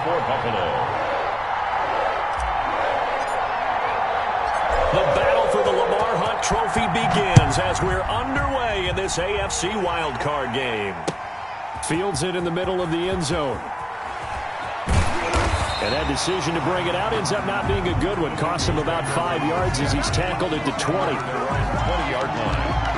for Buffalo. The battle for the Lamar Hunt Trophy begins as we're underway in this AFC wildcard game. Fields it in the middle of the end zone. And that decision to bring it out ends up not being a good one. Cost him about 5 yards as he's tackled at the 20. 20-yard line.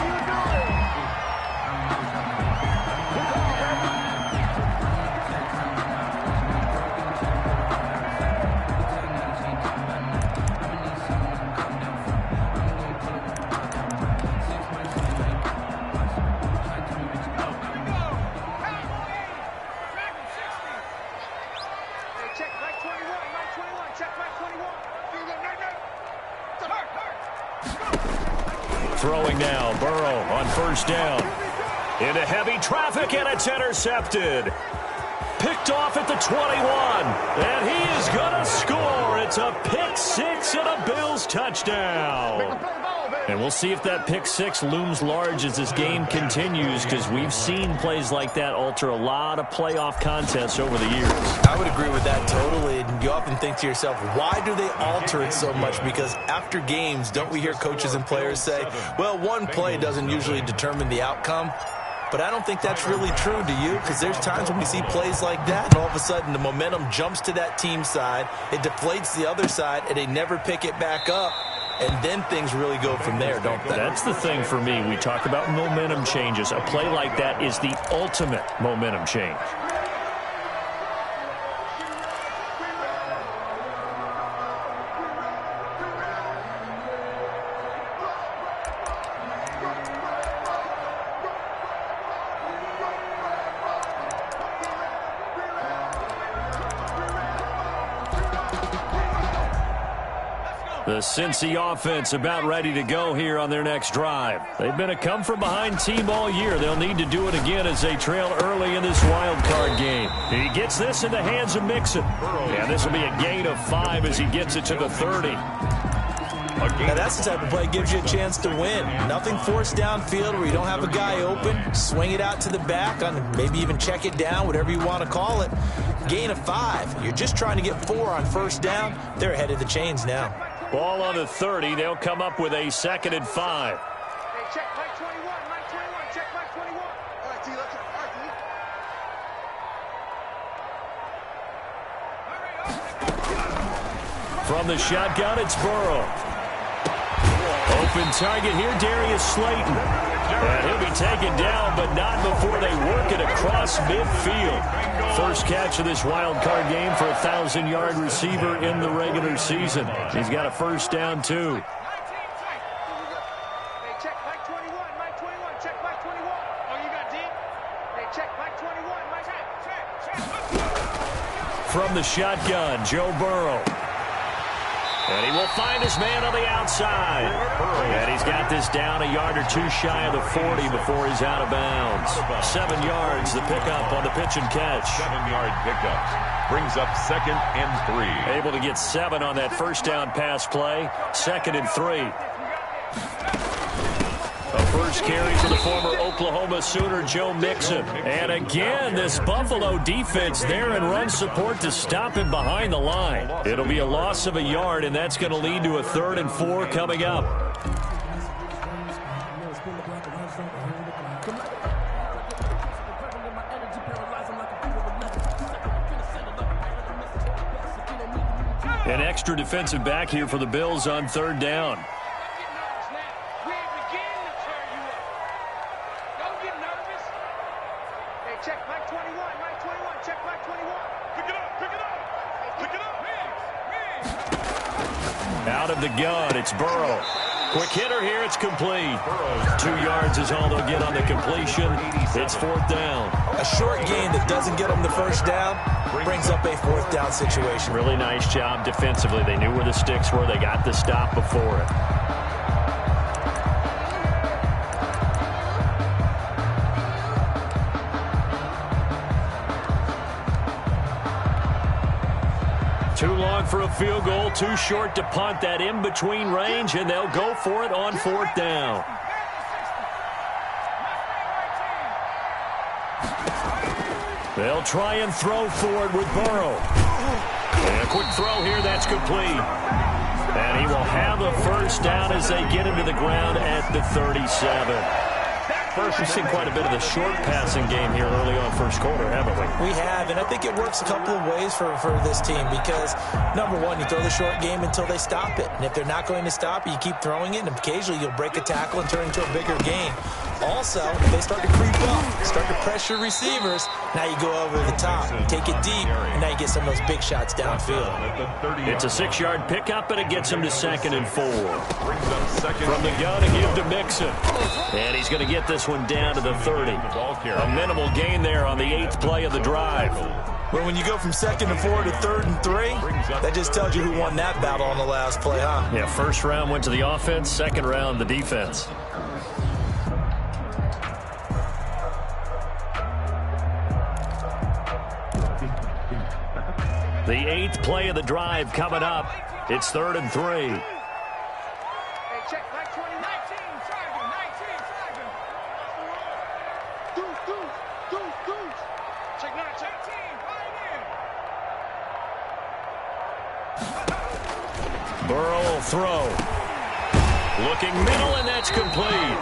Throwing now, Burrow on first down. Into heavy traffic, and it's intercepted. Picked off at the 21, and he is going to score. It's a pick six and a Bills touchdown. And we'll see if that pick six looms large as this game continues, because we've seen plays like that alter a lot of playoff contests over the years. I would agree with that totally. And you often think to yourself, why do they alter it so much? Because after games, don't we hear coaches and players say, well, one play doesn't usually determine the outcome? But I don't think that's really true, do you? Because there's times when we see plays like that, and all of a sudden the momentum jumps to that team side, it deflates the other side, and they never pick it back up. And then things really go from there, don't they? That's the thing for me. We talk about momentum changes. A play like that is the ultimate momentum change. The Cincy offense about ready to go here on their next drive. They've been a come-from-behind team all year. They'll need to do it again as they trail early in this wild card game. He gets this in the hands of Mixon. And this will be a gain of 5 as he gets it to the 30. Now that's the type of play that gives you a chance to win. Nothing forced downfield where you don't have a guy open. Swing it out to the back, on maybe even check it down, whatever you want to call it. Gain of 5. You're just trying to get 4 on first down. They're ahead of the chains now. Ball on the 30. They'll come up with a 2nd and 5. Hey, check Mike 21, Mike 21, check Mike 21. All right, T, let's go. All right, T. From the shotgun, it's Burrow. Open target here, Darius Slayton. And he'll be taken down, but not before they work it across midfield. First catch of this wild card game for a 1,000-yard receiver in the regular season. He's got a first down, too. Hey, check Mike 21, Mike 21, check Mike 21. Oh, you got deep? Hey, check Mike 21, Mike, check. From the shotgun, Joe Burrow. And he will find his man on the outside. And he's got this down a yard or two shy of the 40 before he's out of bounds. 7 yards, the pickup on the pitch and catch. 7-yard pickup. Brings up 2nd and 3. Able to get 7 on that first down pass play. 2nd and 3. A first carry for the former Oklahoma Sooner, Joe Mixon. And again, this Buffalo defense there in run support to stop him behind the line. It'll be a loss of a yard, and that's going to lead to a 3rd and 4 coming up. An extra defensive back here for the Bills on 3rd down. Out of the gun, it's Burrow. Quick hitter here, it's complete. 2 yards is all they'll get on the completion. It's 4th down. A short gain that doesn't get them the first down brings up a 4th down situation. Really nice job defensively. They knew where the sticks were. They got the stop before it. Too long for a field goal, too short to punt. That in-between range, and they'll go for it on 4th down. They'll try and throw for it with Burrow. quick throw here. That's complete. And he will have the first down as they get him to the ground at the 37. We've seen quite a bit of the short passing game here early on first quarter, haven't we? We have, and I think it works a couple of ways for this team because, number one, you throw the short game until they stop it. And if they're not going to stop it, you keep throwing it, and occasionally you'll break a tackle and turn into a bigger gain. Also, if they start to creep up, start to pressure receivers, now you go over the top, take it deep, and now you get some of those big shots downfield. It's a 6-yard pickup, and it gets him to 2nd and 4. From the gun, a give to Mixon. And he's going to get this one down to the 30. A minimal gain there on the 8th play of the drive. But when you go from 2nd and 4 to 3rd and 3, that just tells you who won that battle on the last play, huh? Yeah, first round went to the offense, second round the defense. The 8th play of the drive coming up. It's 3rd and 3. Hey, check back 20. 19, tag him, 19, tag him. Deuce. Check 19, right in. Burrow will throw. Looking middle, and that's complete.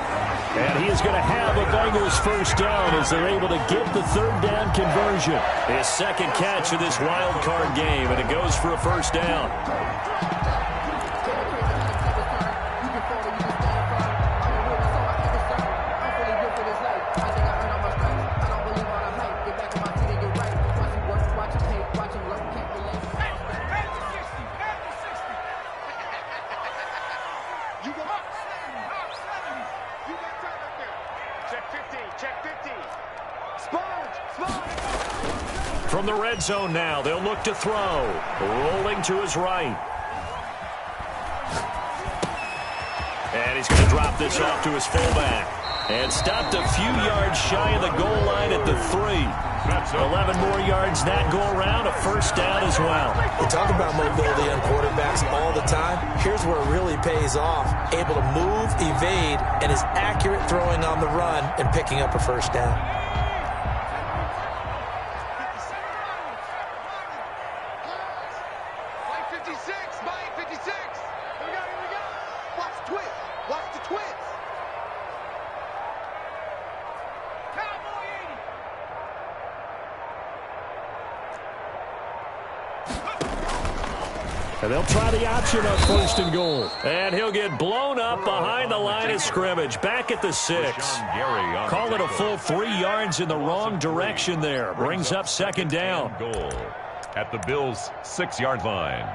And he is going to have a Bengals first down as they're able to get the 3rd down conversion. His 2nd catch of this wild card game, and it goes for a first down. From the red zone now, they'll look to throw. Rolling to his right. And he's going to drop this off to his fullback. And stopped a few yards shy of the goal line at the 3. 11 more yards that go around, a first down as well. We talk about mobility on quarterbacks all the time. Here's where it really pays off. Able to move, evade, and is accurate throwing on the run and picking up a first down. And they'll try the option on 1st and goal. And he'll get blown up behind the line of scrimmage. Back at the 6. Call it a full 3 yards in the wrong direction there. Brings up 2nd down. Goal at the Bills' 6-yard line.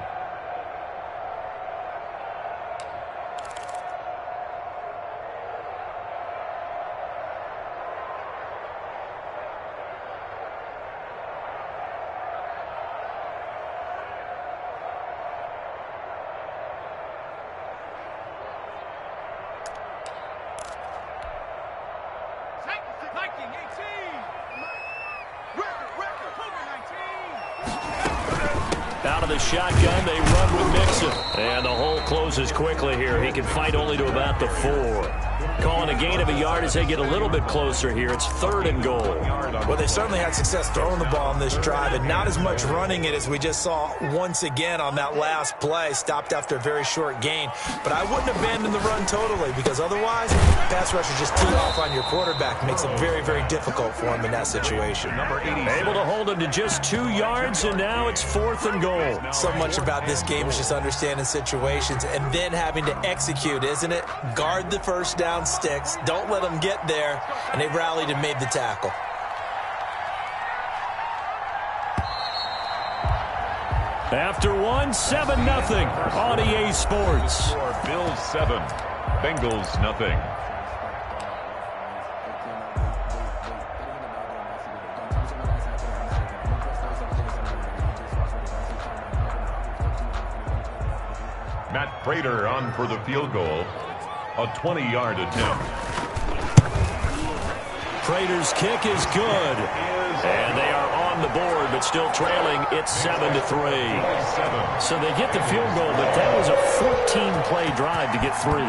Out of the shotgun, they run with Mixon. And the hole closes quickly here. He can fight only to about the 4. Calling a gain of a yard as they get a little bit closer here. It's 3rd and goal. Well, they certainly had success throwing the ball on this drive, and not as much running it as we just saw once again on that last play. Stopped after a very short gain. But I wouldn't abandon the run totally, because otherwise, pass rushers just tee off on your quarterback. Makes it very, very difficult for him in that situation. Able to hold him to just 2 yards, and now it's 4th and goal. So much about this game is just understanding situations and then having to execute, isn't it? Guard the first down sticks. Don't let them get there. And they rallied and made the tackle. After 1, 7-0 on EA Sports. Bills 7, Bengals nothing. Matt Prater on for the field goal. A 20-yard attempt. Raiders' kick is good. And they are on the board, but still trailing. It's 7-3. So they get the field goal, but that was a 14-play drive to get 3.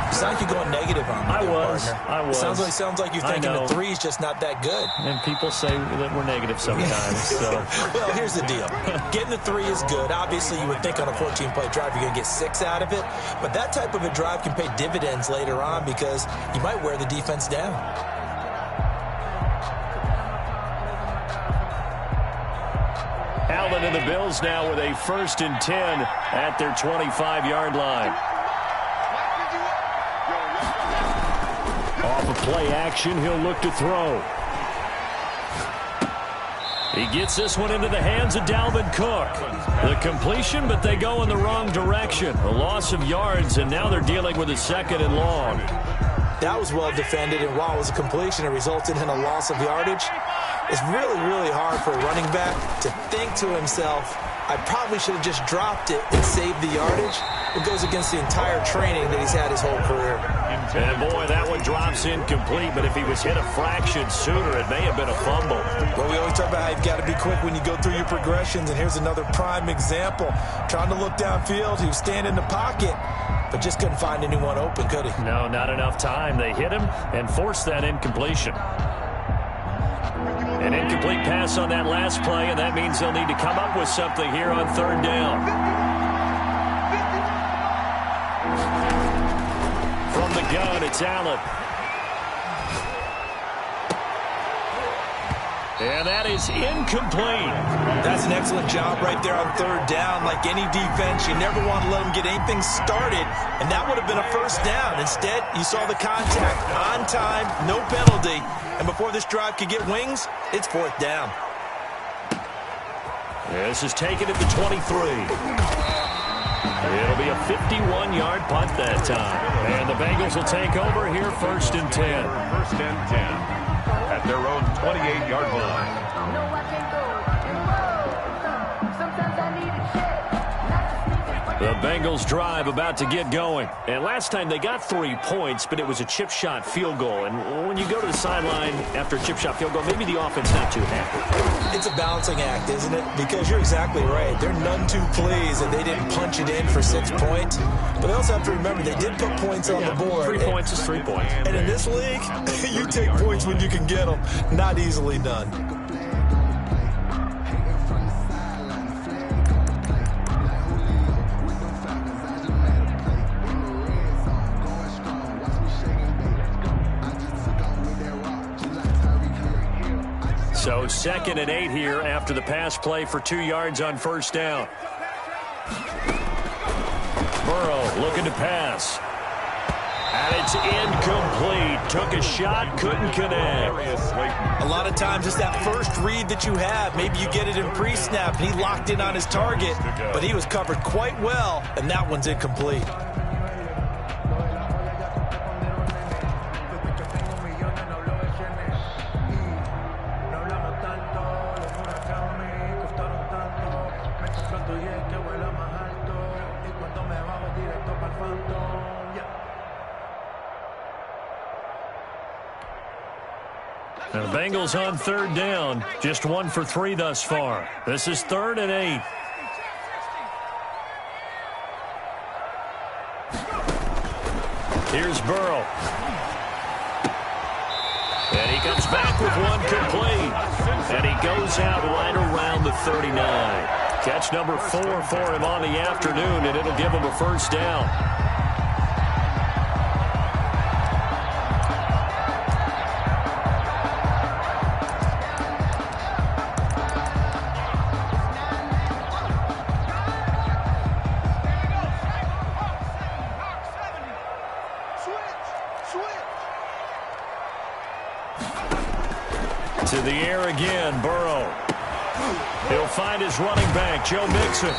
It's like you're going negative on me. I was. Sounds like you're thinking the 3 is just not that good. And people say that we're negative sometimes. So. Well, here's the deal. Getting the 3 is good. Obviously, you would think on a 14-play drive you're going to get 6 out of it. But that type of a drive can pay dividends later on because you might wear the defense down. Allen and the Bills now with a 1st and 10 at their 25-yard line. Off of play action, he'll look to throw. He gets this one into the hands of Dalvin Cook. The completion, but they go in the wrong direction. A loss of yards, and now they're dealing with a 2nd and long. That was well defended, and while it was a completion, it resulted in a loss of yardage. It's really, really hard for a running back to think to himself, I probably should have just dropped it and saved the yardage. It goes against the entire training that he's had his whole career. And boy, that one drops incomplete, but if he was hit a fraction sooner, it may have been a fumble. Well, we always talk about how you've got to be quick when you go through your progressions, and here's another prime example. Trying to look downfield, he was standing in the pocket, but just couldn't find anyone open, could he? No, not enough time. They hit him and forced that incompletion. An incomplete pass on that last play, and that means they'll need to come up with something here on 3rd down. From the gun, it's Allen. And that is incomplete. That's an excellent job right there on 3rd down. Like any defense, you never want to let them get anything started, and that would have been a 1st down. Instead, you saw the contact on time, no penalty, and before this drive could get wings, it's 4th down. This is taken at the 23. It'll be a 51-yard punt that time. And the Bengals will take over here 1st and 10. 1st and 10 at their own 28-yard line. The Bengals drive about to get going. And last time they got 3 points, but it was a chip shot field goal. And when you go to the sideline after a chip shot field goal, maybe the offense not too happy. It's a balancing act, isn't it? Because you're exactly right. They're none too pleased that they didn't punch it in for 6 points. But they also have to remember they did put points on the board. 3 points is 3 points. And in this league, you take points when you can get them. Not easily done. So 2nd and 8 here after the pass play for 2 yards on 1st down. Burrow looking to pass. And it's incomplete. Took a shot, couldn't connect. A lot of times it's that first read that you have. Maybe you get it in pre-snap, and he locked in on his target, but he was covered quite well, and that one's incomplete. And the Bengals on 3rd down. Just 1 for 3 thus far. This is 3rd and 8. Here's Burrow. And he comes back with one complete. And he goes out right around the 39. Catch number 4 for him on the afternoon, and it'll give him a 1st down. To the air again, Burrow. He'll find his running back, Joe Mixon.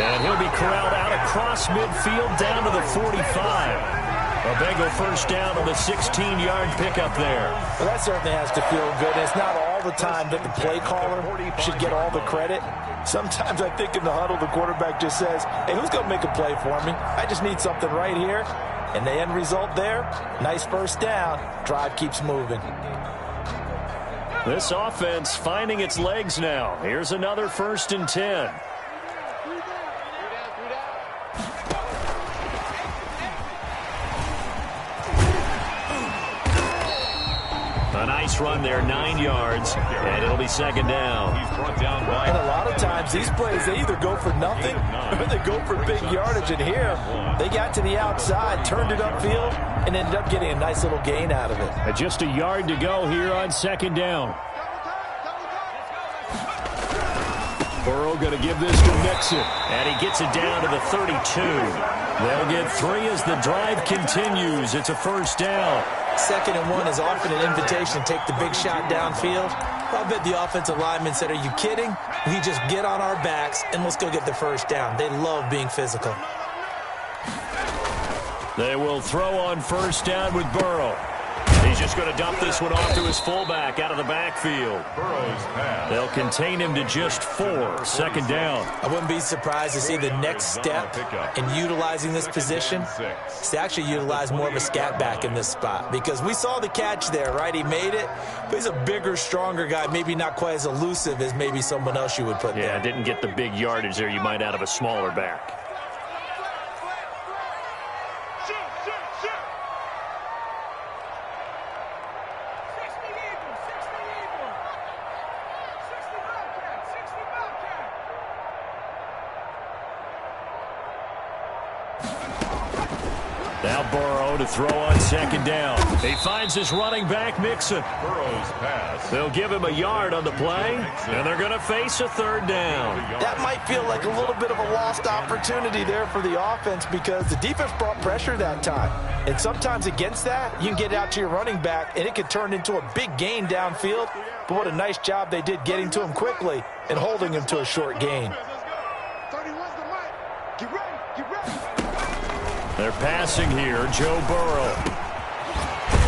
And he'll be corralled out across midfield down to the 45. A Bengal 1st down on the 16-yard pickup there. Well, that certainly has to feel good. It's not all the time that the play caller should get all the credit. Sometimes I think in the huddle, the quarterback just says, hey, who's going to make a play for me? I just need something right here. And the end result there, nice 1st down. Drive keeps moving. This offense finding its legs now. Here's another 1st and 10. A nice run there, 9 yards, and it'll be 2nd down. He's brought down by. And a lot of times these plays, they either go for nothing or they go for big yardage. And here, they got to the outside, turned it upfield, and ended up getting a nice little gain out of it. Just a yard to go here on 2nd down. Burrow going to give this to Mixon, and he gets it down to the 32. They'll get 3 as the drive continues. It's a 1st down. 2nd and 1 is often an invitation to take the big shot downfield. I bet the offensive lineman said, are you kidding? We just get on our backs and let's go get the 1st down. They love being physical. They will throw on 1st down with Burrow. He's just going to dump this one off to his fullback out of the backfield. Burrow's pass. They'll contain him to just 4. 2nd down. I wouldn't be surprised to see the next step in utilizing this position is to actually utilize more of a scat back in this spot, because we saw the catch there, right? He made it, but he's a bigger, stronger guy, maybe not quite as elusive as maybe someone else you would put there. Yeah, didn't get the big yardage there you might out of a smaller back. Now Burrow to throw on 2nd down. He finds his running back, Mixon. Burrow's pass. They'll give him a yard on the play, and they're going to face a 3rd down. That might feel like a little bit of a lost opportunity there for the offense, because the defense brought pressure that time. And sometimes against that, you can get out to your running back, and it could turn into a big gain downfield. But what a nice job they did getting to him quickly and holding him to a short gain. They're passing here, Joe Burrow.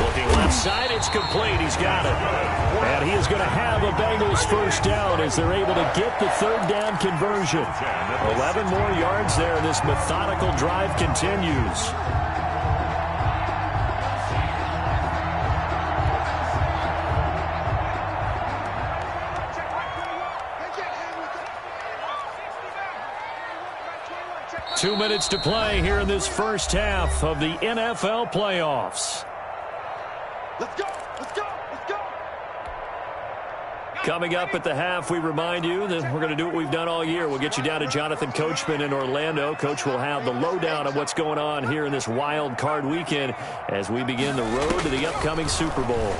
Looking left side, it's complete. He's got it. And he is going to have a Bengals 1st down as they're able to get the 3rd down conversion. 11 more yards there, and this methodical drive continues. Two minutes to play here in this 1st half of the NFL playoffs. Let's go! Let's go! Let's go! Coming up at the half, we remind you that we're going to do what we've done all year. We'll get you down to Jonathan Coachman in Orlando. Coach will have the lowdown of what's going on here in this wild card weekend as we begin the road to the upcoming Super Bowl.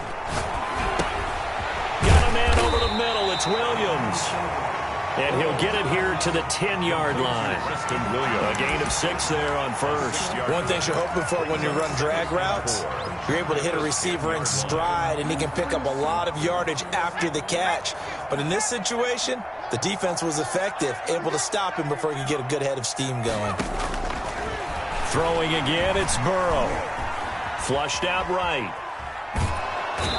Got a man over the middle. It's Williams. And he'll get it here to the 10-yard line. A gain of 6 there on 1st. One thing you're hoping for when you run drag routes, you're able to hit a receiver in stride, and he can pick up a lot of yardage after the catch. But in this situation, the defense was effective, able to stop him before he could get a good head of steam going. Throwing again, it's Burrow. Flushed out right.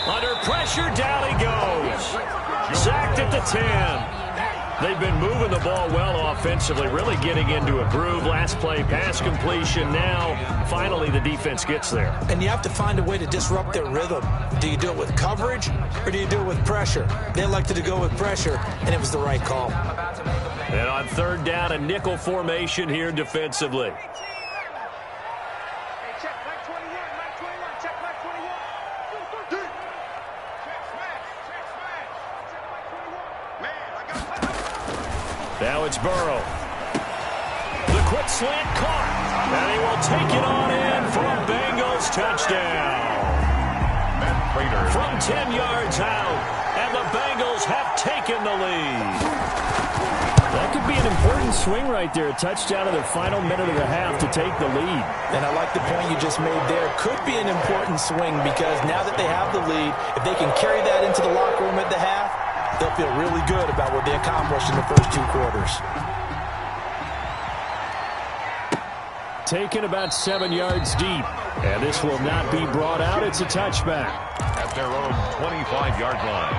Under pressure, down he goes. Sacked at the 10. They've been moving the ball well offensively, really getting into a groove. Last play, pass completion. Now, finally, the defense gets there. And you have to find a way to disrupt their rhythm. Do you do it with coverage, or do you do it with pressure? They elected to go with pressure, and it was the right call. And on 3rd down, a nickel formation here defensively. Now it's Burrow. The quick slant caught. And he will take it on in for a Bengals touchdown. From 10 yards out. And the Bengals have taken the lead. That could be an important swing right there. A touchdown in the final minute of the half to take the lead. And I like the point you just made there. Could be an important swing, because now that they have the lead, if they can carry that into the locker room at the half, they'll feel really good about what they accomplished in the first 2 quarters. Taken about 7 yards deep. And this will not be brought out. It's a touchback. At their own 25-yard line.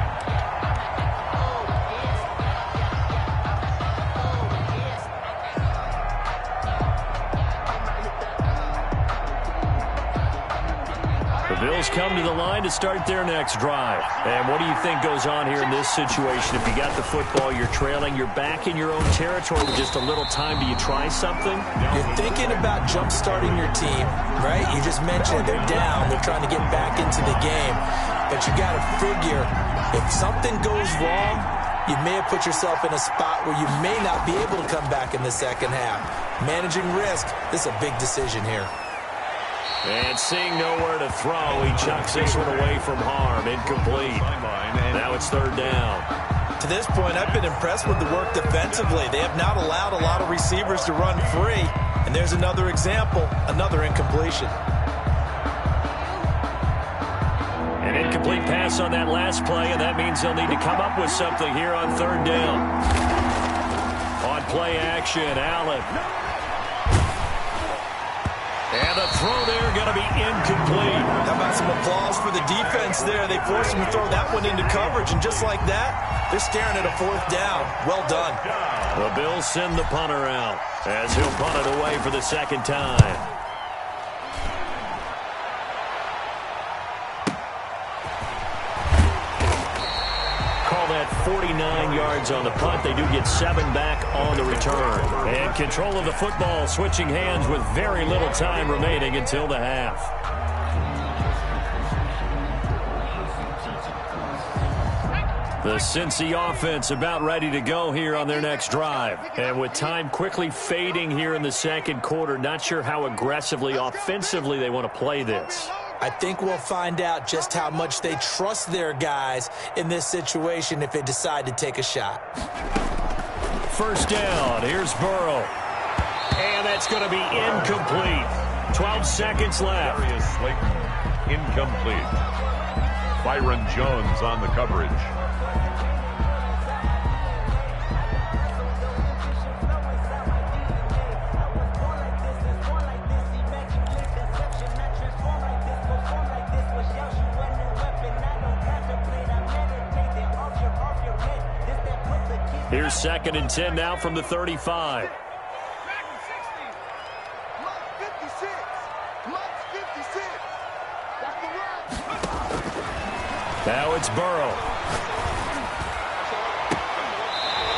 Bills come to the line to start their next drive. And what do you think goes on here in this situation? If you got the football, you're trailing, you're back in your own territory with just a little time. Do you try something? You're thinking about jump-starting your team, right? You just mentioned they're down. They're trying to get back into the game. But you got to figure, if something goes wrong, you may have put yourself in a spot where you may not be able to come back in the second half. Managing risk, this is a big decision here. And seeing nowhere to throw, he chucks this one away from harm. Incomplete. Now it's third down. To this point, I've been impressed with the work defensively. They have not allowed a lot of receivers to run free. And there's another example, another incompletion. An incomplete pass on that last play, and that means they'll need to come up with something here on third down. On play action, Allen. And the throw there going to be incomplete. How about some applause for the defense there? They forced him to throw that one into coverage, and just like that, they're staring at a fourth down. Well done. The Bills send the punter out as he'll punt it away for the second time. That 49 yards on the punt. They do get 7 back on the return. And control of the football, switching hands with very little time remaining until the half. The Cincy offense about ready to go here on their next drive. And with time quickly fading here in the second quarter, not sure how aggressively, offensively they want to play this. I think we'll find out just how much they trust their guys in this situation if they decide to take a shot. First down, here's Burrow. And that's going to be incomplete. 12 seconds left. Slayton, incomplete. Byron Jones on the coverage. Here's 2nd and 10 now from the 35. Now it's Burrow.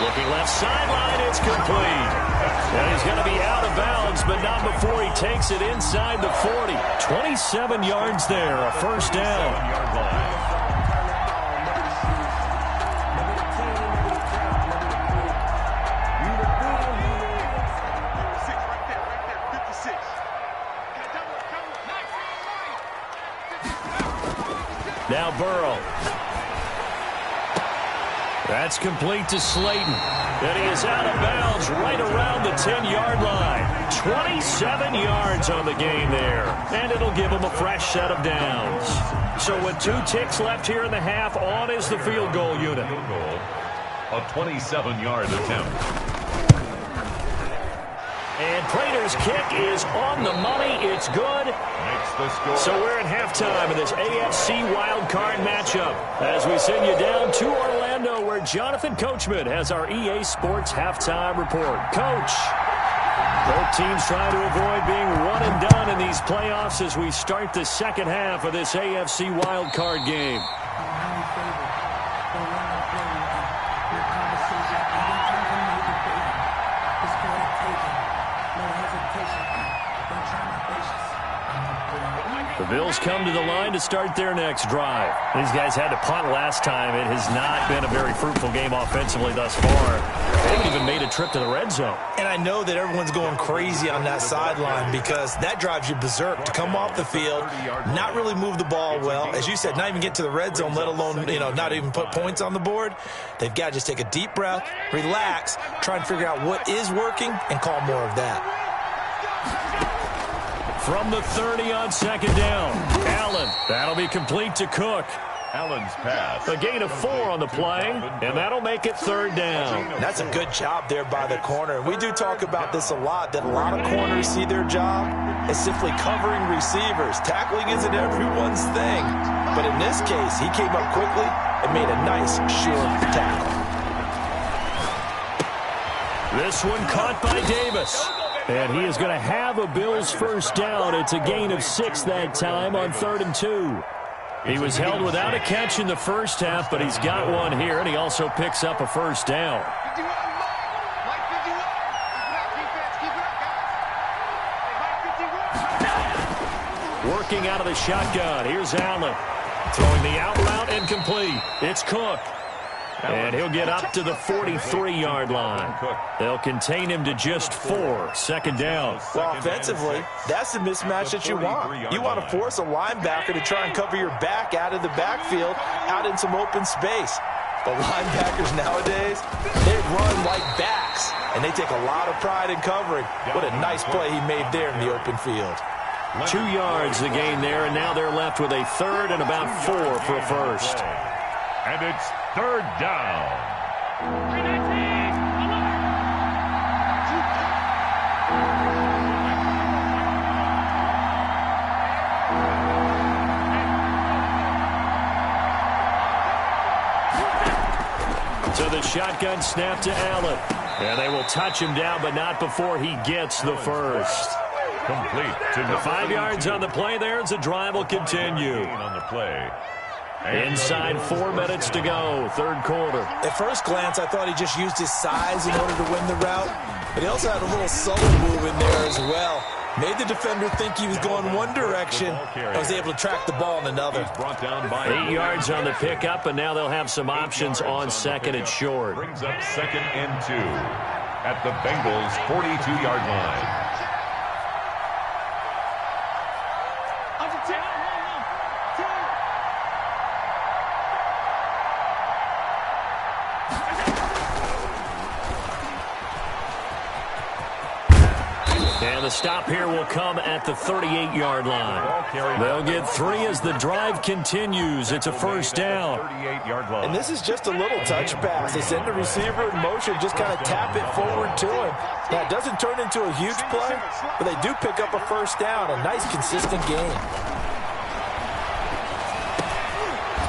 Looking left sideline, it's complete. And he's going to be out of bounds, but not before he takes it inside the 40. 27 yards there, a first down. Now Burrow. That's complete to Slayton. And he is out of bounds right around the 10-yard line. 27 yards on the game there. And it'll give him a fresh set of downs. So with 2 ticks left here in the half, on is the field goal unit. A 27-yard attempt. And Prater's kick is on the money. It's good. So we're in halftime of this AFC wildcard matchup as we send you down to Orlando where Jonathan Coachman has our EA Sports halftime report. Coach, both teams trying to avoid being one and done in these playoffs as we start the second half of this AFC wildcard game. The Bills come to the line to start their next drive. These guys had to punt last time. It has not been a very fruitful game offensively thus far. They haven't even made a trip to the red zone. And I know that everyone's going crazy on that sideline because that drives you berserk to come off the field, not really move the ball well. As you said, not even get to the red zone, let alone, not even put points on the board. They've got to just take a deep breath, relax, try and figure out what is working, and call more of that. From the 30 on second down, Allen. That'll be complete to Cook. Allen's pass. A gain of 4 on the play, and that'll make it third down. That's a good job there by the corner. We do talk about this a lot, that a lot of corners see their job as simply covering receivers. Tackling isn't everyone's thing. But in this case, he came up quickly and made a nice, sure tackle. This one caught by Davis. And he is going to have a Bills first down. It's a gain of 6 that time on 3rd and 2. He was held without a catch in the first half, but he's got one here, and he also picks up a first down. Working out of the shotgun. Here's Allen. Throwing the out route incomplete. It's Cook. And he'll get up to the 43-yard line. They'll contain him to just 4. Second down. Well, offensively, that's the mismatch that you want. You want to force a linebacker to try and cover your back out of the backfield, out in some open space. But linebackers nowadays, they run like backs, and they take a lot of pride in covering. What a nice play he made there in the open field. 2 yards the gain there, and now they're left with a 3rd and about 4 for a first. And it's 3rd down. So the shotgun snap to Allen. And they will touch him down, but not before he gets the first. Complete to the 5 yards on the play there as the drive will continue. On the play. Inside 4 minutes to go, 3rd quarter. At first glance, I thought he just used his size in order to win the route, but he also had a little solo move in there as well. Made the defender think he was going one direction and was able to track the ball in another. 8 yards on the pickup, and now they'll have some options on 2nd and short. Brings up 2nd and 2 at the Bengals' 42-yard line. And the stop here will come at the 38-yard line. They'll get 3 as the drive continues. It's a first down. And this is just a little touch pass. They send the receiver in motion, just kind of tap it forward to him. Now, it doesn't turn into a huge play, but they do pick up a first down. A nice, consistent game.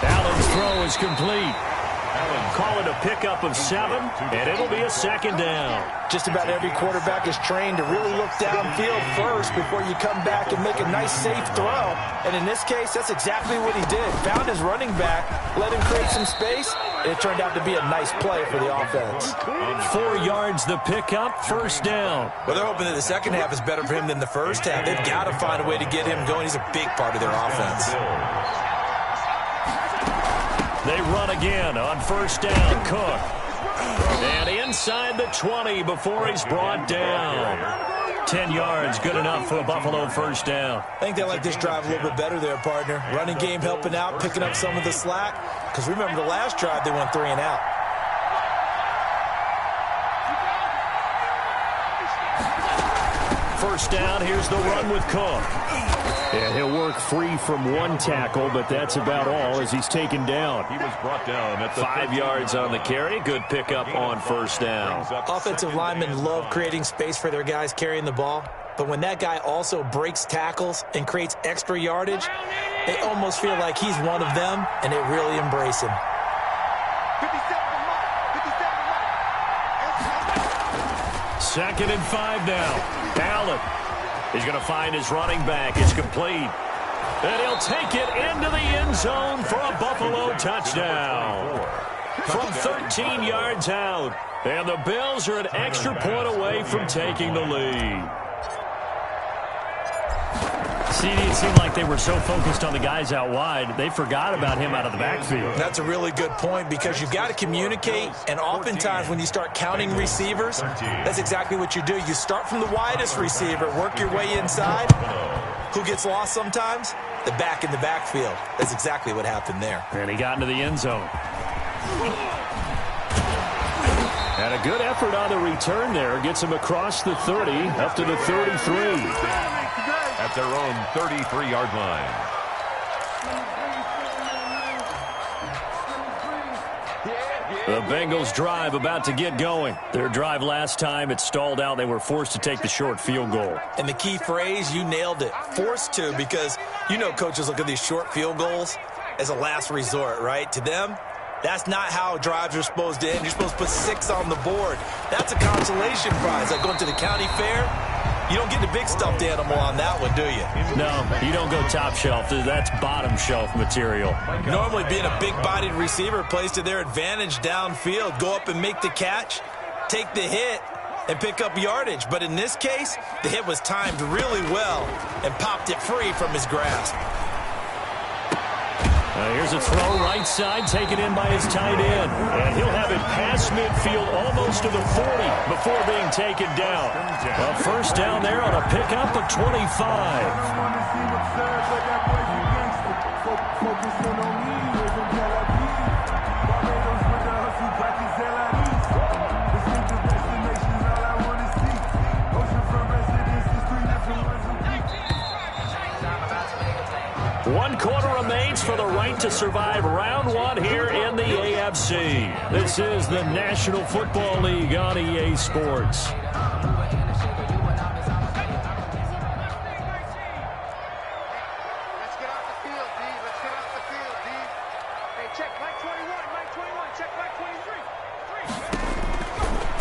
Allen's throw is complete. Call it a pickup of 7, and it'll be a 2nd down. Just about every quarterback is trained to really look downfield first before you come back and make a nice, safe throw. And in this case, that's exactly what he did. Found his running back, let him create some space, and it turned out to be a nice play for the offense. 4 yards the pickup, first down. Well, they're hoping that the second half is better for him than the first half. They've got to find a way to get him going. He's a big part of their offense. They run again on first down. Cook. And inside the 20 before he's brought down. 10 yards, good enough for a Buffalo first down. I think they like this drive a little bit better there, partner. Running game helping out, picking up some of the slack. Because remember the last drive, they went 3 and out. First down, here's the run with Cook. And he'll work free from 1 tackle, but that's about all as he's taken down. He was brought down at the 5 yards on the carry. Good pickup on first down. Offensive linemen love creating space for their guys carrying the ball. But when that guy also breaks tackles and creates extra yardage, they almost feel like he's one of them, and they really embrace him. 2nd and 5 now. Allen. He's going to find his running back. It's complete. And he'll take it into the end zone for a Buffalo touchdown. From 13 yards out. And the Bills are an extra point away from taking the lead. See, it seemed like they were so focused on the guys out wide, they forgot about him out of the backfield. That's a really good point because you've got to communicate, and oftentimes when you start counting receivers, that's exactly what you do. You start from the widest receiver, work your way inside. Who gets lost sometimes? The back in the backfield. That's exactly what happened there. And he got into the end zone. And a good effort on the return there. Gets him across the 30, up to the 33. At their own 33-yard line. The Bengals drive about to get going. Their drive last time, it stalled out. They were forced to take the short field goal. And the key phrase, you nailed it. Forced to, because you know coaches look at these short field goals as a last resort, right? To them, That's not how drives are supposed to end. You're supposed to put 6 on the board. That's a consolation prize. Like going to the county fair, you don't get the big stuffed animal on that one, do you? No, you don't go top shelf. That's bottom shelf material. Normally being a big-bodied receiver plays to their advantage downfield. Go up and make the catch, take the hit, and pick up yardage. But in this case, the hit was timed really well and popped it free from his grasp. Here's a throw right side, taken in by his tight end. And he'll have it past midfield almost to the 40 before being taken down. A first down there on a pickup of 25. One quarter remains for the right to survive round 1 here in the AFC. This is the National Football League on EA Sports. Let's get off the field, D. Let's get off the field, D. Hey, check Mike 21, check Mike 23.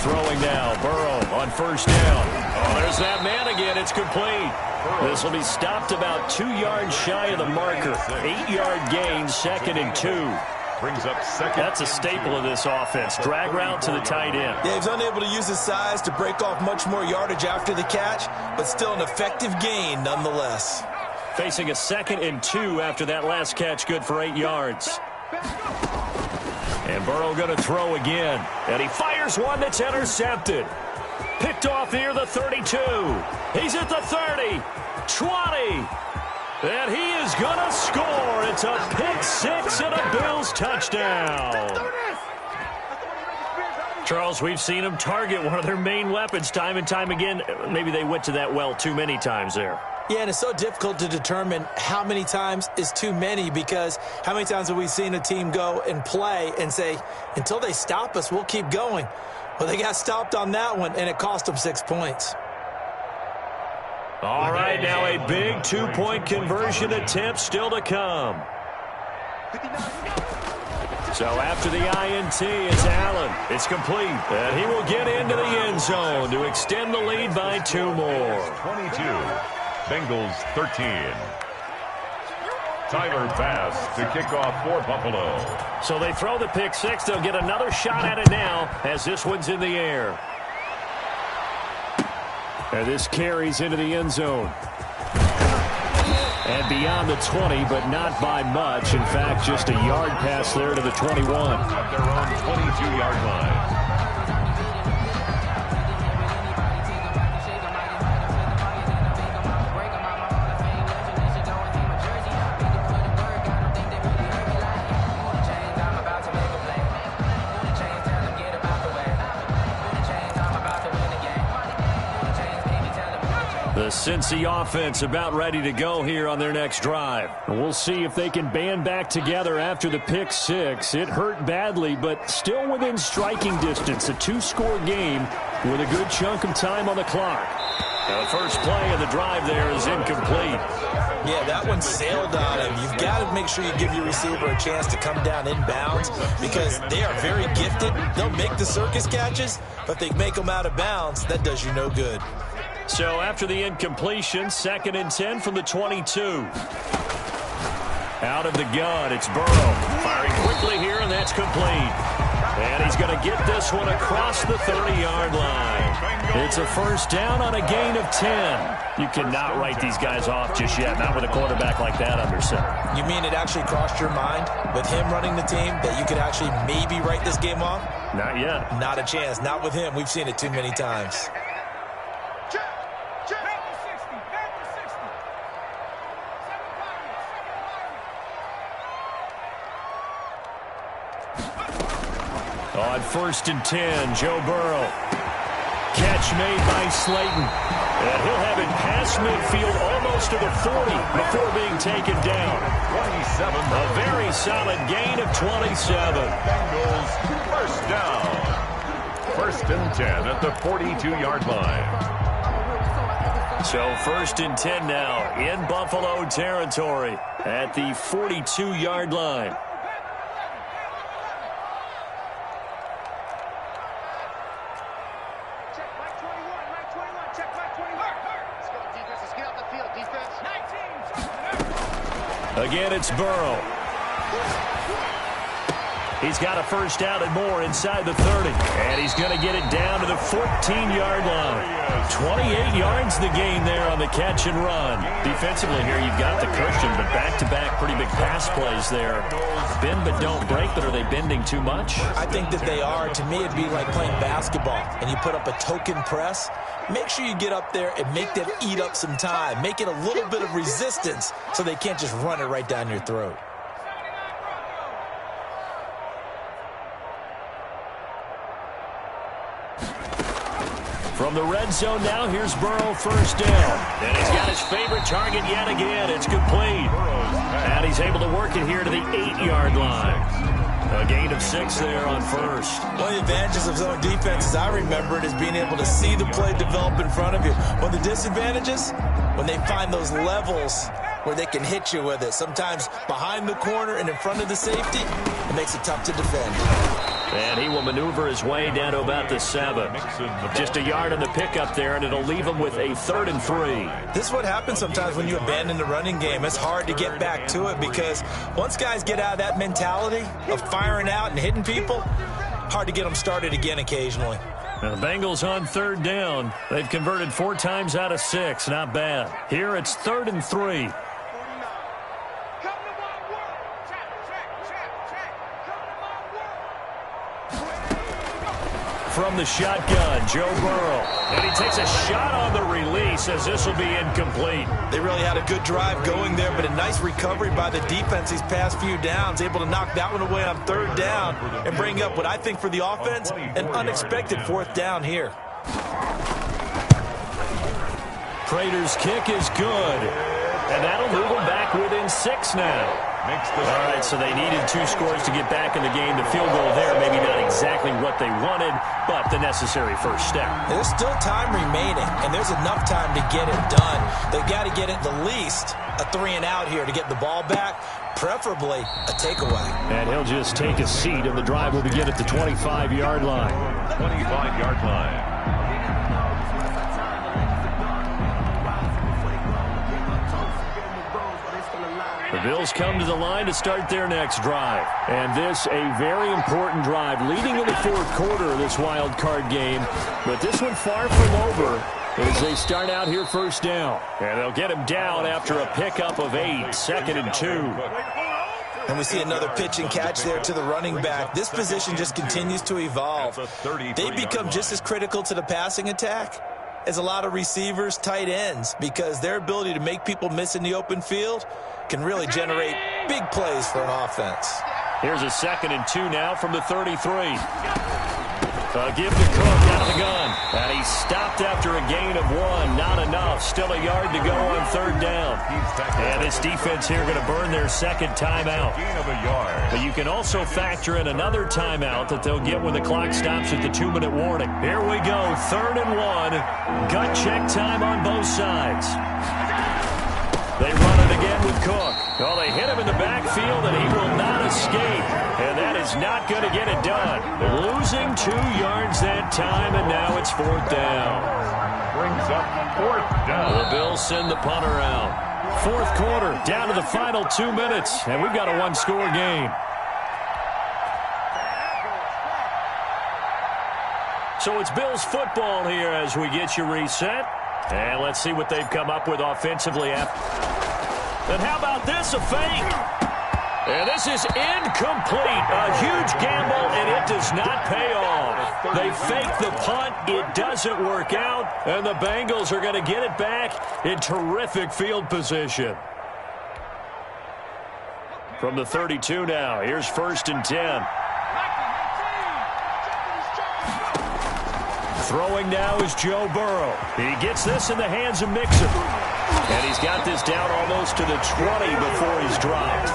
Throwing now, Burrow on first down. Oh, there's that man again. It's complete. This will be stopped about 2 yards shy of the marker. 8-yard gain, 2nd and 2. Brings up second. That's a staple of this offense. Drag route to the tight end. Yeah, he's unable to use his size to break off much more yardage after the catch, but still an effective gain nonetheless. Facing a 2nd and 2 after that last catch, good for 8 yards. And Burrow going to throw again. And he fires one that's intercepted. Picked off near the 32. He's at the 30, 20. And he is going to score. It's a pick 6 and a Bills touchdown. Charles, we've seen them target one of their main weapons time and time again. Maybe they went to that well too many times there. Yeah, and it's so difficult to determine how many times is too many, because how many times have we seen a team go and play and say, until they stop us, we'll keep going. Well, they got stopped on that one, and it cost them 6 points. All right, now a big 2-point conversion attempt still to come. So after the INT, it's Allen. It's complete, and he will get into the end zone to extend the lead by 2 more. 22, Bengals 13. Tyler Bass to kick off for Buffalo. So they throw the pick 6. They'll get another shot at it now as this one's in the air. And this carries into the end zone. And beyond the 20, but not by much. In fact, just a yard pass there to the 21. At their own 22-yard line. The Cincy offense about ready to go here on their next drive. We'll see if they can band back together after the pick 6. It hurt badly, but still within striking distance. A 2-score game with a good chunk of time on the clock. The first play of the drive there is incomplete. Yeah, that one sailed on him. You've got to make sure you give your receiver a chance to come down inbounds, because they are very gifted. They'll make the circus catches, but if they make them out of bounds, that does you no good. So after the incompletion, 2nd and 10 from the 22. Out of the gun, it's Burrow. Firing quickly here, and that's complete. And he's going to get this one across the 30-yard line. It's a first down on a gain of 10. You cannot write these guys off just yet, not with a quarterback like that under center. You mean it actually crossed your mind with him running the team that you could actually maybe write this game off? Not yet. Not a chance. Not with him. We've seen it too many times. On 1st and 10, Joe Burrow. Catch made by Slayton. And he'll have it past midfield almost to the 40 before being taken down. 27. A very solid gain of 27. Bengals first down. 1st and 10 at the 42-yard line. So 1st and 10 now in Buffalo territory at the 42-yard line. Again, it's Burrow. He's got a first down and more inside the 30. And he's going to get it down to the 14-yard line. 28 yards the gain there on the catch and run. Defensively here, you've got the cushion, but back-to-back pretty big pass plays there. Bend but don't break, but are they bending too much? I think that they are. To me, it'd be like playing basketball, and you put up a token press. Make sure you get up there and make them eat up some time. Make it a little bit of resistance so they can't just run it right down your throat. From the red zone now, here's Burrow, first down. And he's got his favorite target yet again. It's complete. And he's able to work it here to the 8-yard line. A gain of 6 there on first. One of the advantages of zone defense, as I remember it, is being able to see the play develop in front of you. One of the disadvantages, when they find those levels where they can hit you with it. Sometimes behind the corner and in front of the safety, it makes it tough to defend. And he will maneuver his way down to about the 7. Just a yard on the pickup there, and it'll leave him with a 3rd and 3. This is what happens sometimes when you abandon the running game. It's hard to get back to it because once guys get out of that mentality of firing out and hitting people, hard to get them started again occasionally. Now the Bengals on 3rd down. They've converted 4 times out of 6. Not bad. Here it's 3rd and 3. From the shotgun, Joe Burrow. And he takes a shot on the release as this will be incomplete. They really had a good drive going there, but a nice recovery by the defense these past few downs, able to knock that one away on 3rd down and bring up what I think for the offense, an unexpected 4th down here. Prater's kick is good. And that'll move them back within 6 now. All right, so they needed 2 scores to get back in the game. The field goal there, maybe not exactly what they wanted, but the necessary first step. There's still time remaining, and there's enough time to get it done. They've got to get at the least a 3-and-out here to get the ball back, preferably a takeaway. And he'll just take a seat, and the drive will begin at the 25-yard line. 25-yard line. The Bills come to the line to start their next drive. And this, a very important drive, leading in the 4th quarter of this wild card game. But this one far from over as they start out here first down. And they'll get him down after a pickup of 8, 2nd and 2. And we see another pitch and catch there to the running back. This position just continues to evolve. They become just as critical to the passing attack as a lot of receivers, tight ends, because their ability to make people miss in the open field can really generate big plays for an offense. Here's a 2nd and 2 now from the 33. Give to Cook out of the gun. And he stopped after a gain of 1. Not enough. Still a yard to go on 3rd down. And this defense here going to burn their 2nd timeout. But you can also factor in another timeout that they'll get when the clock stops at the 2-minute warning. Here we go. 3rd and 1. Gut check time on both sides. They run it again with Cook. Well, they hit him in the backfield, and he will not escape. And that is not going to get it done. Losing 2 yards that time, and now it's 4th down. Brings up 4th down. The Bills send the punter out. 4th quarter, down to the final 2 minutes, and we've got a 1-score game. So it's Bills football here as we get you reset. And let's see what they've come up with offensively. And how about this, a fake? And this is incomplete. A huge gamble, and it does not pay off. They fake the punt. It doesn't work out. And the Bengals are going to get it back in terrific field position. From the 32 now, here's 1st and 10. Throwing now is Joe Burrow. He gets this in the hands of Mixon. And he's got this down almost to the 20 before he's dropped.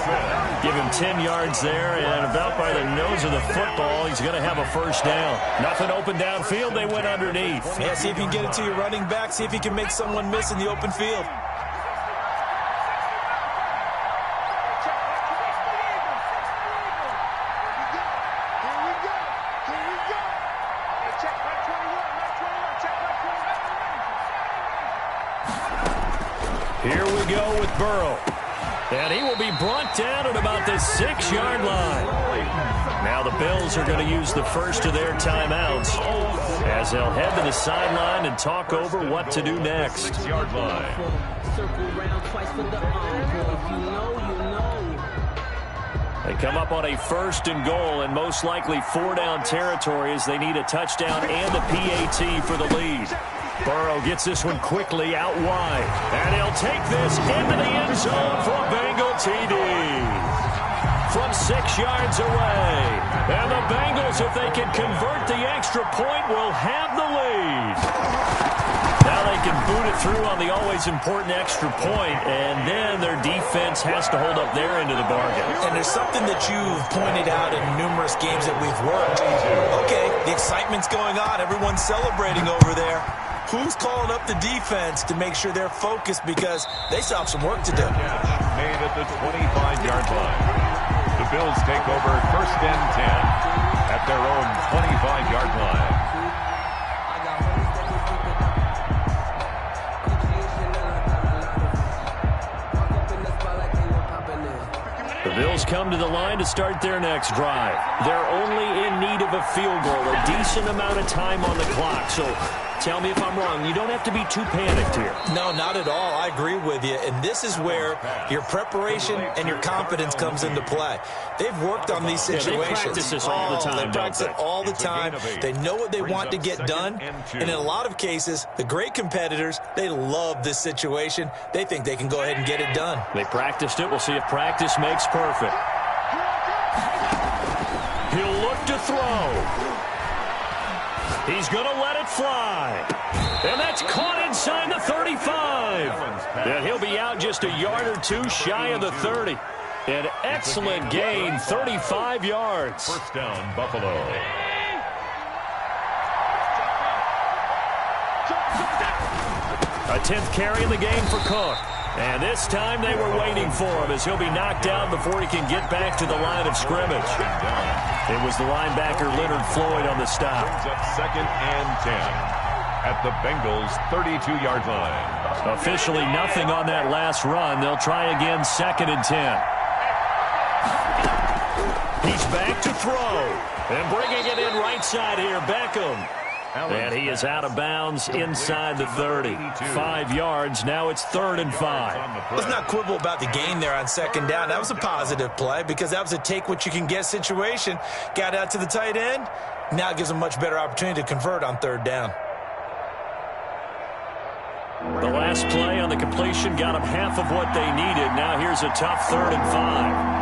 Give him 10 yards there, and about by the nose of the football, he's going to have a first down. Nothing open downfield, they went underneath. Yeah, see if you can get it to your running back. See if you can make someone miss in the open field. Here we go with Burrow. And he will be brought down at about the 6-yard line. Now the Bills are going to use the first of their timeouts as they'll head to the sideline and talk over what to do next. 6-yard line. They come up on a 1st and goal and most likely 4-down territory as they need a touchdown and a PAT for the lead. Burrow gets this one quickly out wide. And he'll take this into the end zone for a Bengal TD. From 6 yards away. And the Bengals, if they can convert the extra point, will have the lead. Now they can boot it through on the always important extra point, and then their defense has to hold up their end of the bargain. And there's something that you've pointed out in numerous games that we've worked. Okay, the excitement's going on. Everyone's celebrating over there. Who's calling up the defense to make sure they're focused because they still have some work to do? Made at the 25-yard line. The Bills take over 1st and 10 at their own 25-yard line. The Bills come to the line to start their next drive. They're only in need of a field goal, a decent amount of time on the clock. So tell me if I'm wrong. You don't have to be too panicked here. No, not at all. I agree with you. And this is where your preparation and your confidence comes into play. They've worked on these situations. They practice this all the time. They practice it all the time. They know what they want to get done. And in a lot of cases, the great competitors, they love this situation. They think they can go ahead and get it done. They practiced it. We'll see if practice makes perfect. He'll look to throw. He's going to let it fly. And that's caught inside the 35. And he'll be out just a yard or two shy of the 30. An excellent gain, 35 yards. 1st down, Buffalo. A 10th carry in the game for Cook. And this time they were waiting for him as he'll be knocked down before he can get back to the line of scrimmage. It was the linebacker Leonard Floyd on the stop. Brings up 2nd and 10 at the Bengals' 32-yard line. Officially nothing on that last run. They'll try again 2nd and 10. He's back to throw. And bringing it in right side here, Beckham. And he is out of bounds inside the 30. 5 yards. Now it's 3rd and 5. Let's not quibble about the gain there on 2nd down. That was a positive play because that was a take-what-you-can-get situation. Got out to the tight end. Now it gives them a much better opportunity to convert on 3rd down. The last play on the completion got them half of what they needed. Now here's a tough 3rd and 5.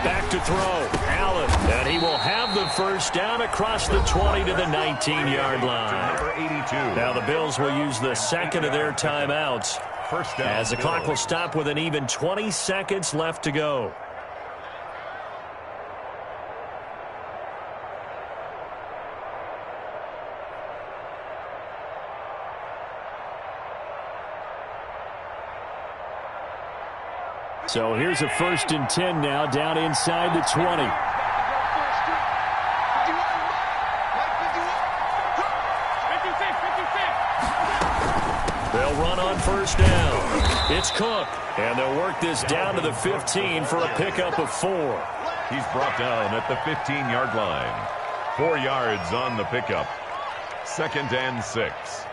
Back to throw. Allen. And he will have the 1st down across the 20 to the 19-yard line. Number 82. Now the Bills will use the 2nd of their timeouts 1st down, as the clock will stop with an even 20 seconds left to go. So here's a 1st and 10 now down inside the 20. They'll run on 1st down. It's Cook. And they'll work this down to the 15 for a pickup of 4. He's brought down at the 15-yard line. 4 yards on the pickup. 2nd and 6.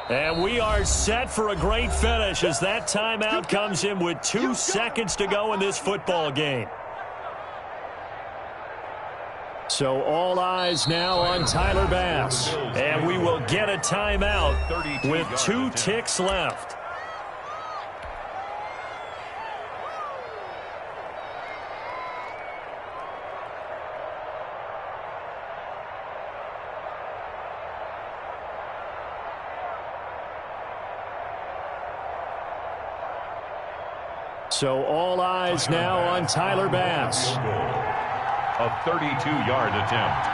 And we are set for a great finish as that timeout comes in with 2 seconds to go in this football game. So all eyes now on Tyler Bass. And we will get a timeout with 2 ticks left. So all eyes now on Tyler Bass. A 32-yard attempt.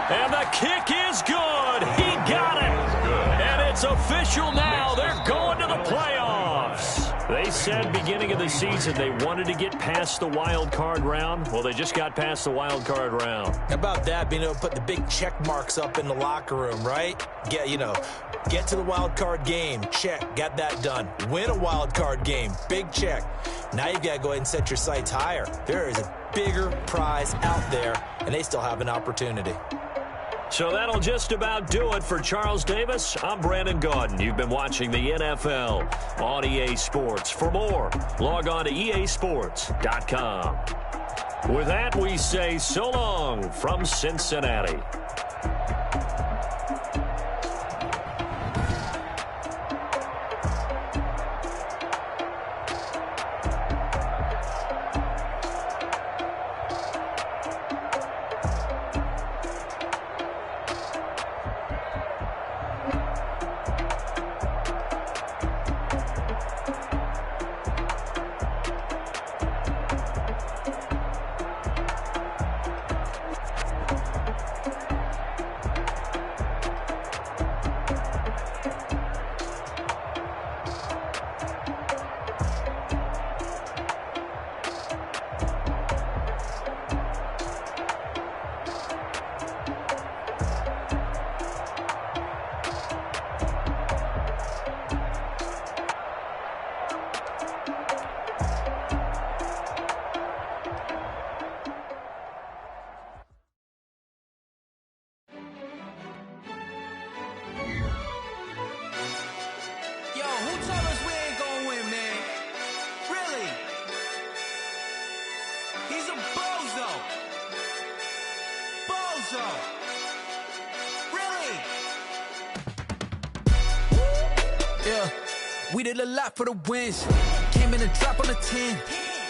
And the kick is good. He got it. And it's a official now. They're going to the playoffs. They said beginning of the season they wanted to get past the wild card round. Well, they just got past the wild card round. How about that, being able to put the big check marks up in the locker room, right? Get to the wild card game. Check. Got that done. Win a wild card game. Big check. Now you've got to go ahead and set your sights higher. There is a bigger prize out there, and they still have an opportunity. So that'll just about do it for Charles Davis. I'm Brandon Gaudin. You've been watching the NFL on EA Sports. For more, log on to easports.com. With that, we say so long from Cincinnati. We did a lot for the wins. Came in and drop on the 10.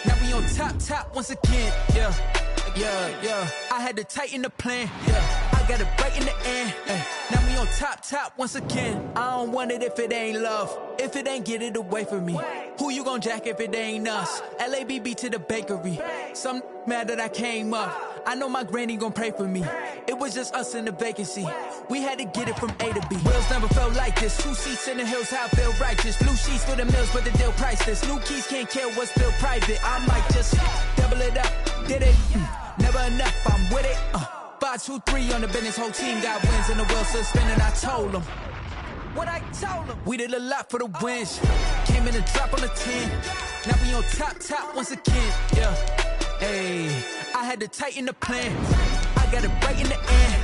Now we on top once again. Yeah. I had to tighten the plan. Yeah. I got it right in the end. Now we on top once again. I don't want it if it ain't love. If it ain't, get it away from me. Who you gon' jack if it ain't us? LABB to the bakery. Some mad that I came up. I know my granny gon' pray for me. It was just us in the vacancy. We had to get it from A to B. Wheels never felt like this. 2 seats in the hills, how I feel righteous. Blue sheets for the mills, but the deal priceless. New keys can't kill what's still private. I might just double it up. Did it? Never enough, I'm with it. 5, 2, 3 on the business. Whole team got wins and the wheels still spinning. I told them what I told them. We did a lot for the wins. Came in and drop on the 10. Now we on top once again. Yeah. Hey, I had to tighten the plan. I got it right in the end.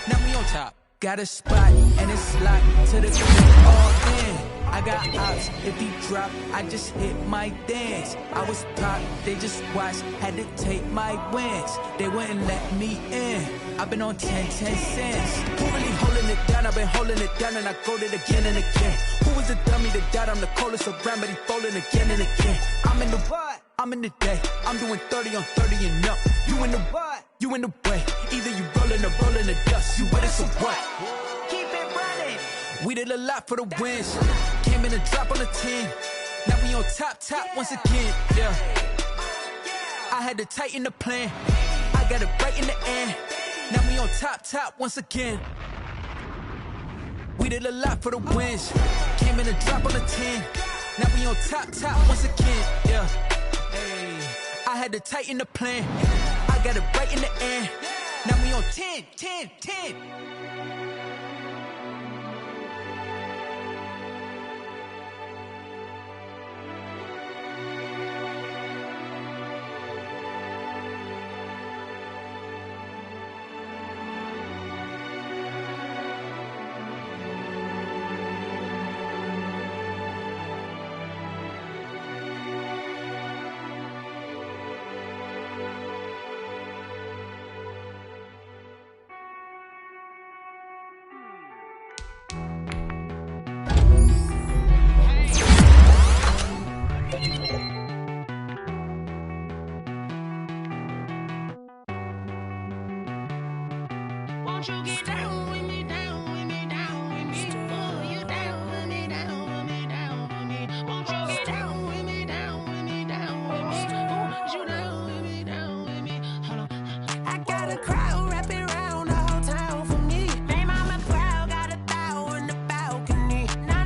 Now we on top. Got a spot and it's locked to the crib all in. I got ops, if he drop, I just hit my dance. I was top, they just watched, had to take my wins. They wouldn't let me in. I've been on 10 cents. Who really holding it down? I've been holding it down and I go it again and again. Who was the dummy that died? I'm the coldest around, but he folding again and again. I'm in the what? I'm in the day. I'm doing 30 on 30 and up. You in the what? You in the way. Either you rolling or rolling the dust. You with us or what? Keep it running. We did a lot for the wins. Came in and drop on the 10. Now we on top once again. Yeah. I had to tighten the plan. I got it right in the end. Now we on top once again. We did a lot for the wins. Came in and drop on the 10. Now we on top once again. Yeah. Hey, I had to tighten the plan. I got it right in the end. Now we on 10. Won't you get down with me, down with me, down with me? Oh, you down with me, down with me, down with me. Won't you get down with me, down with me, down with me? Oh, you down with me, down with me? Hold on. I got a crowd wrapping around the whole town for me. Name on my crowd, got a thou in the balcony. Nah,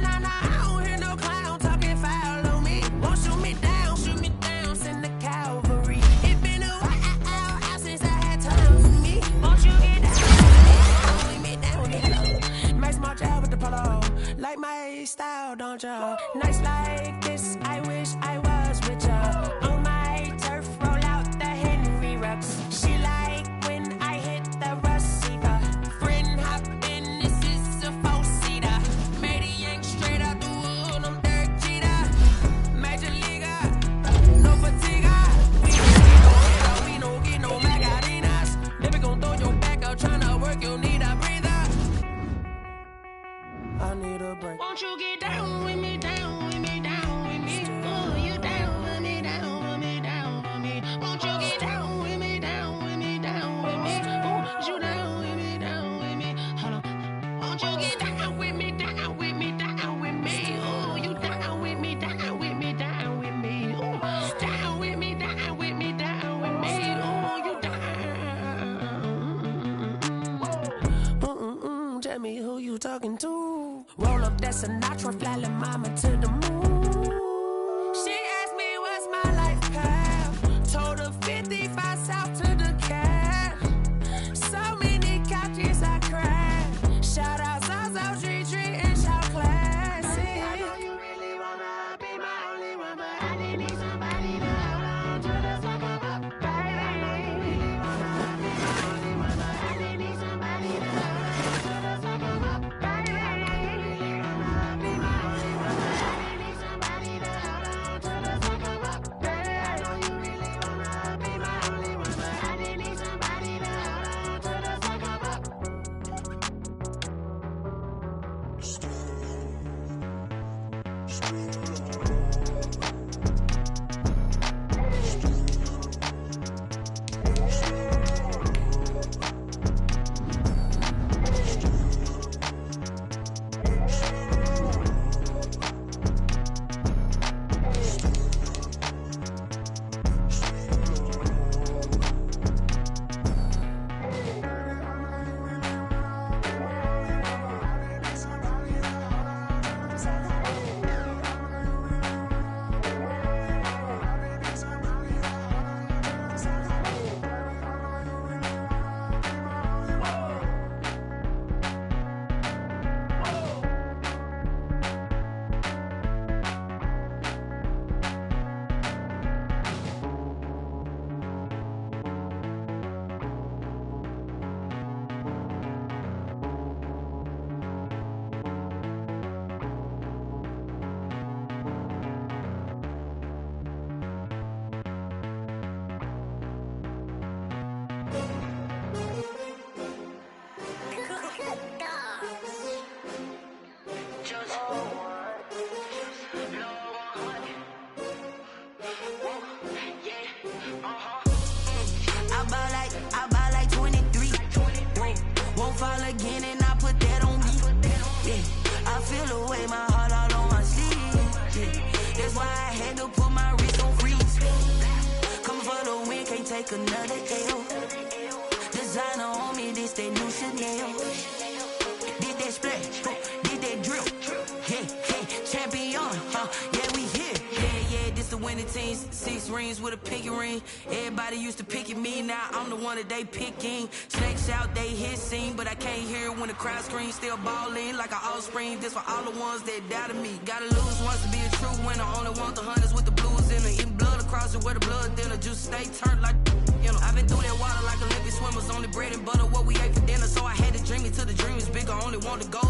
like my style, don't ya? Nights like this, I wish I was with ya. On my turf, roll out the Henry Rux. She like when I hit the receiver. Friend hop in, this is a four-seater. Made a yank straight out the wood, I'm Derek Jeter. Major leaguer, no fatigue. We don't get no Magarinas. Never gon' throw your back out, tryna work, you need a breather. I need a break. Won't you get down with me, down with me, down with me? Oh, you down with me, down with me, down with me. Won't you get down with me, down with me, down with me? Oh, you down with me, down with me. Hold on. Won't you get down with me, down with me, down with me? Oh, you down with me, down with me, down with me. Oh, down with me, down with me, down with me. Oh, you down. Tell me who you talking to. Roll up that Sinatra, fly la mama to the moon. She asked me what's my life path. Told her 55 south to the cat. So many couches I cracked. Shout out Zazo, Tree, and shout classic. I know you really wanna be my only one, but I didn't need somebody to hold on to the fuck up, baby. I know you really wanna be my only one, but I didn't need somebody to hold on to the fuck up, baby. I buy like 23. Won't fall again and I put that on me. Yeah, I feel away, my heart all on my sleeve. Yeah, that's why I had to put my wrist on freeze. Coming for the win, can't take another L. Designer on me, this that new Chanel. Did that splash, did that drill. Yeah, champion, yeah, we here. Yeah, this the winning team. 6 rings with a pinky ring. Everybody used to pick at me, now I'm the one that they picking. Snakes out, they hit scene, but I can't hear it when the crowd screams. Still ballin' like an offspring. This for all the ones that doubted me. Gotta lose once to be a true winner. Only want the hunters with the blues in it. Eating blood across it where the blood thinner. Juice stay turned like, you know. I've been through that water like Olympic swimmers. Only bread and butter what we ate for dinner. So I had to dream it till the dream is bigger. Only want to go